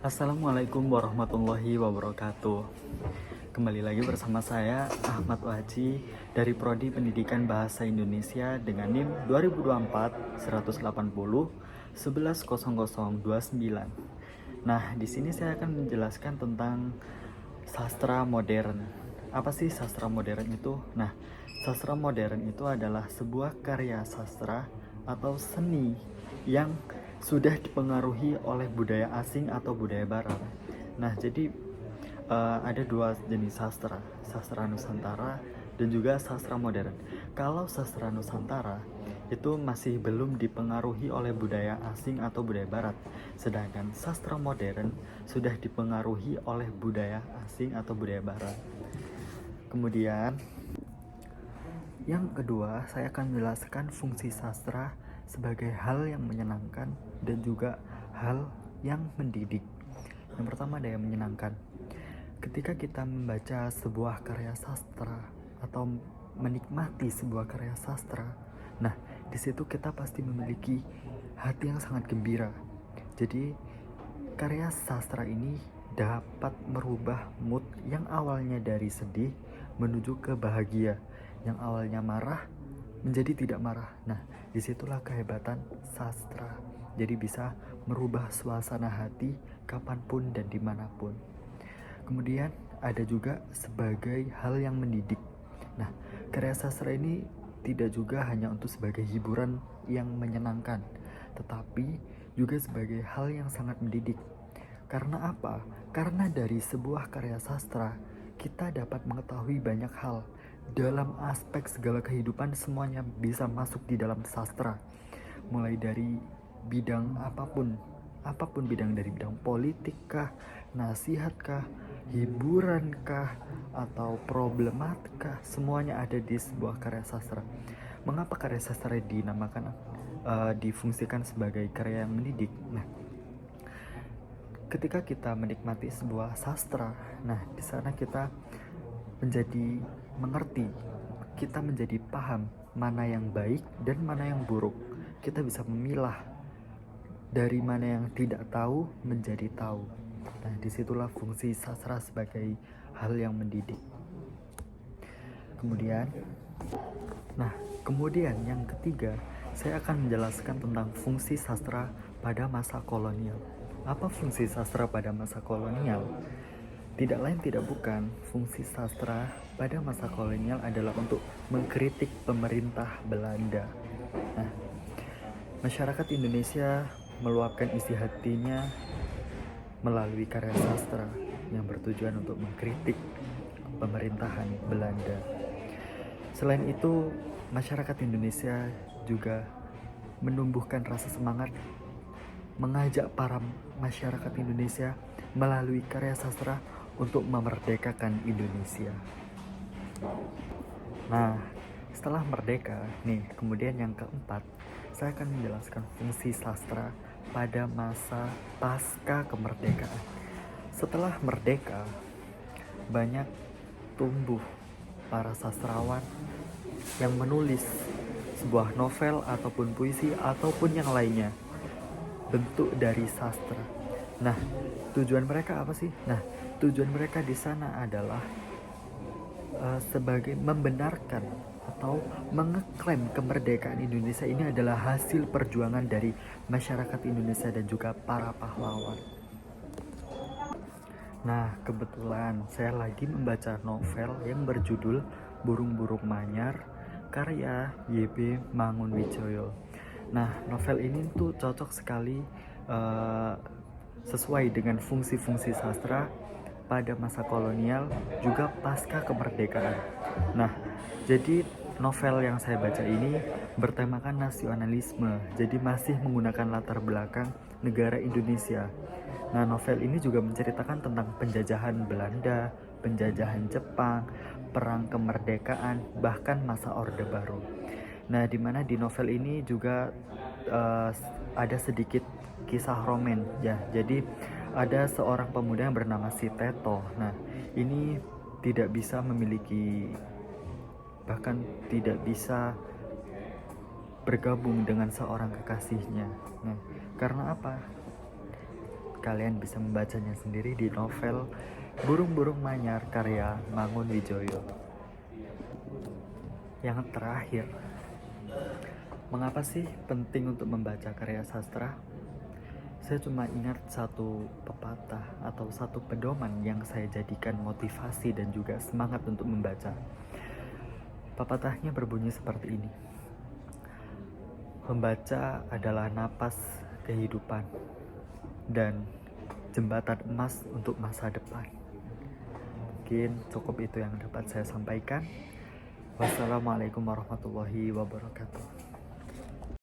Assalamualaikum warahmatullahi wabarakatuh. Kembali lagi bersama saya Ahmad Waji dari Prodi Pendidikan Bahasa Indonesia dengan NIM 2024 180 110029. Nah, di sini saya akan menjelaskan tentang sastra modern. Apa sih sastra modern itu? Nah, sastra modern itu adalah sebuah karya sastra atau seni yang sudah dipengaruhi oleh budaya asing atau budaya barat. Nah, jadi ada dua jenis sastra, sastra Nusantara dan juga sastra modern. Kalau sastra Nusantara itu masih belum dipengaruhi oleh budaya asing atau budaya barat, sedangkan sastra modern sudah dipengaruhi oleh budaya asing atau budaya barat. Kemudian yang kedua, saya akan menjelaskan fungsi sastra sebagai hal yang menyenangkan dan juga hal yang mendidik. Yang pertama ada yang menyenangkan. Ketika kita membaca sebuah karya sastra atau menikmati sebuah karya sastra, nah di situ kita pasti memiliki hati yang sangat gembira. Jadi karya sastra ini dapat merubah mood yang awalnya dari sedih menuju ke bahagia, yang awalnya marah menjadi tidak marah. Nah, disitulah kehebatan sastra. Jadi bisa merubah suasana hati kapanpun dan dimanapun. Kemudian ada juga sebagai hal yang mendidik. Nah, karya sastra ini tidak juga hanya untuk sebagai hiburan yang menyenangkan, tetapi juga sebagai hal yang sangat mendidik. Karena apa? Karena dari sebuah karya sastra kita dapat mengetahui banyak hal. Dalam aspek segala kehidupan semuanya bisa masuk di dalam sastra. Mulai dari bidang apapun bidang, dari bidang politik kah, nasihat kah, hiburan kah, atau problematika, semuanya ada di sebuah karya sastra. Mengapa karya sastra dinamakan difungsikan sebagai karya yang mendidik? Nah, ketika kita menikmati sebuah sastra, nah di sana kita menjadi mengerti, kita menjadi paham mana yang baik dan mana yang buruk. Kita bisa memilah dari mana yang tidak tahu menjadi tahu. Nah, disitulah fungsi sastra sebagai hal yang mendidik. Kemudian yang ketiga, saya akan menjelaskan tentang fungsi sastra pada masa kolonial. Apa fungsi sastra pada masa kolonial? Tidak lain tidak bukan, fungsi sastra pada masa kolonial adalah untuk mengkritik pemerintah Belanda. Nah, masyarakat Indonesia meluapkan isi hatinya melalui karya sastra yang bertujuan untuk mengkritik pemerintahan Belanda. Selain itu, masyarakat Indonesia juga menumbuhkan rasa semangat mengajak para masyarakat Indonesia melalui karya sastra untuk memerdekakan Indonesia. Nah, setelah merdeka, kemudian yang keempat, saya akan menjelaskan fungsi sastra pada masa pasca kemerdekaan. Setelah merdeka, banyak tumbuh para sastrawan yang menulis sebuah novel ataupun puisi ataupun yang lainnya, bentuk dari sastra. Nah, tujuan mereka apa sih? Nah, tujuan mereka di sana adalah sebagai membenarkan atau mengeklaim kemerdekaan Indonesia ini adalah hasil perjuangan dari masyarakat Indonesia dan juga para pahlawan. Nah, kebetulan saya lagi membaca novel yang berjudul Burung-Burung Manyar karya Y.B. Mangunwijoyo. Nah, novel ini tuh cocok sekali sesuai dengan fungsi-fungsi sastra pada masa kolonial juga pasca kemerdekaan. Nah, jadi novel yang saya baca ini bertemakan nasionalisme, jadi masih menggunakan latar belakang negara Indonesia. Nah, novel ini juga menceritakan tentang penjajahan Belanda, penjajahan Jepang, perang kemerdekaan, bahkan masa Orde Baru. Nah, dimana di novel ini juga ada sedikit kisah romen ya. Jadi ada seorang pemuda yang bernama si Teto. Nah, ini tidak bisa memiliki, bahkan tidak bisa bergabung dengan seorang kekasihnya. Nah, karena apa? kalian bisa membacanya sendiri di novel Burung-Burung Manyar karya Mangun Wijoyo. Yang terakhir, mengapa sih penting untuk membaca karya sastra? Saya cuma ingat satu pepatah atau satu pedoman yang saya jadikan motivasi dan juga semangat untuk membaca. Pepatahnya berbunyi seperti ini. Membaca adalah napas kehidupan dan jembatan emas untuk masa depan. Mungkin cukup itu yang dapat saya sampaikan. Wassalamualaikum warahmatullahi wabarakatuh.